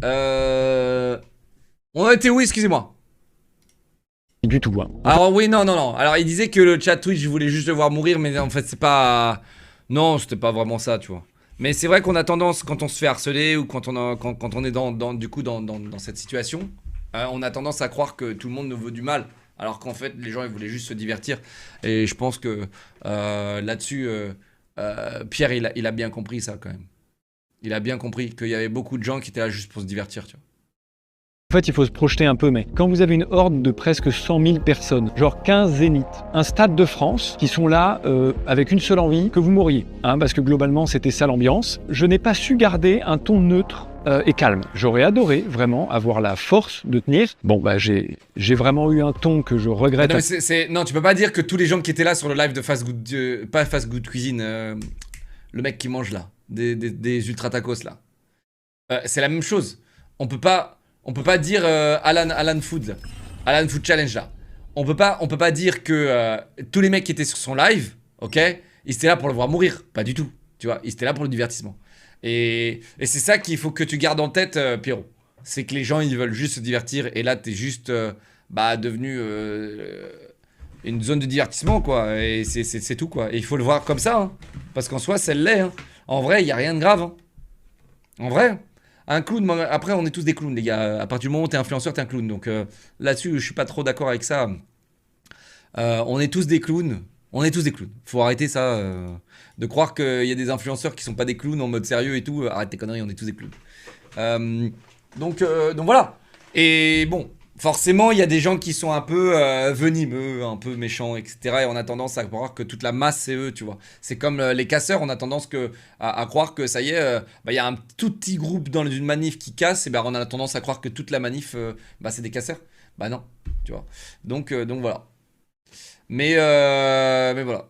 On a été où, excusez-moi? Du tout. Hein. Alors oui, non. Alors il disait que le chat Twitch voulait juste le voir mourir, mais en fait c'est pas... Non, c'était pas vraiment ça, tu vois. Mais c'est vrai qu'on a tendance, quand on se fait harceler ou quand on est dans cette situation, on a tendance à croire que tout le monde nous veut du mal. Alors qu'en fait, les gens, ils voulaient juste se divertir. Et je pense que là-dessus, Pierre, il a bien compris ça, quand même. Il a bien compris qu'il y avait beaucoup de gens qui étaient là juste pour se divertir, tu vois. En fait, il faut se projeter un peu, mais quand vous avez une horde de presque 100 000 personnes, genre 15 zéniths, un stade de France, qui sont là avec une seule envie, que vous mouriez, hein, parce que globalement, c'était ça l'ambiance, je n'ai pas su garder un ton neutre et calme. J'aurais adoré vraiment avoir la force de tenir. Bon, bah j'ai vraiment eu un ton que je regrette. Non, tu peux pas dire que tous les gens qui étaient là sur le live de Fast Good, pas Fast Good Cuisine, le mec qui mange là, des ultra tacos là, c'est la même chose. On peut pas dire Alan Food Challenge là. On peut pas dire que tous les mecs qui étaient sur son live, ok, ils étaient là pour le voir mourir. Pas du tout. Tu vois, ils étaient là pour le divertissement. Et c'est ça qu'il faut que tu gardes en tête, Pierrot. C'est que les gens, ils veulent juste se divertir. Et là, t'es juste devenu une zone de divertissement, quoi. Et c'est tout, quoi. Et il faut le voir comme ça, hein. Parce qu'en soi, c'est l'est, hein. En vrai, il n'y a rien de grave, hein. En vrai. Un clown, après on est tous des clowns les gars, à partir du moment où t'es influenceur t'es un clown, donc là-dessus je suis pas trop d'accord avec ça. On est tous des clowns, faut arrêter ça, de croire qu'il y a des influenceurs qui sont pas des clowns en mode sérieux et tout, arrête tes conneries, on est tous des clowns. Donc voilà, et bon, forcément il y a des gens qui sont un peu venimeux, un peu méchants, etc. Et on a tendance à croire que toute la masse c'est eux, tu vois. C'est comme les casseurs, on a tendance à croire que ça y est, il y a un tout petit groupe dans une manif qui casse, et ben on a tendance à croire que toute la manif, c'est des casseurs. Bah non, tu vois. Donc voilà. Mais voilà.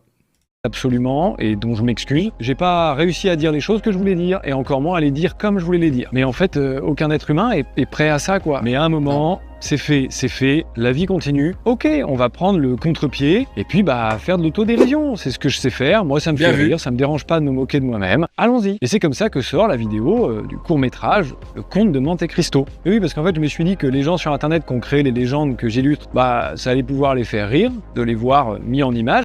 Absolument, et dont je m'excuse. J'ai pas réussi à dire les choses que je voulais dire, et encore moins à les dire comme je voulais les dire. Mais en fait, aucun être humain est prêt à ça, quoi. Mais à un moment, c'est fait, la vie continue. Ok, on va prendre le contre-pied, et puis faire de l'autodérision. C'est ce que je sais faire, moi ça me fait rire, ça me dérange pas de me moquer de moi-même. Allons-y. Et c'est comme ça que sort la vidéo du court-métrage, Le Conte de Monte Cristo. Et oui, parce qu'en fait, je me suis dit que les gens sur Internet qui ont créé les légendes que j'illustre, ça allait pouvoir les faire rire, de les voir mis en image.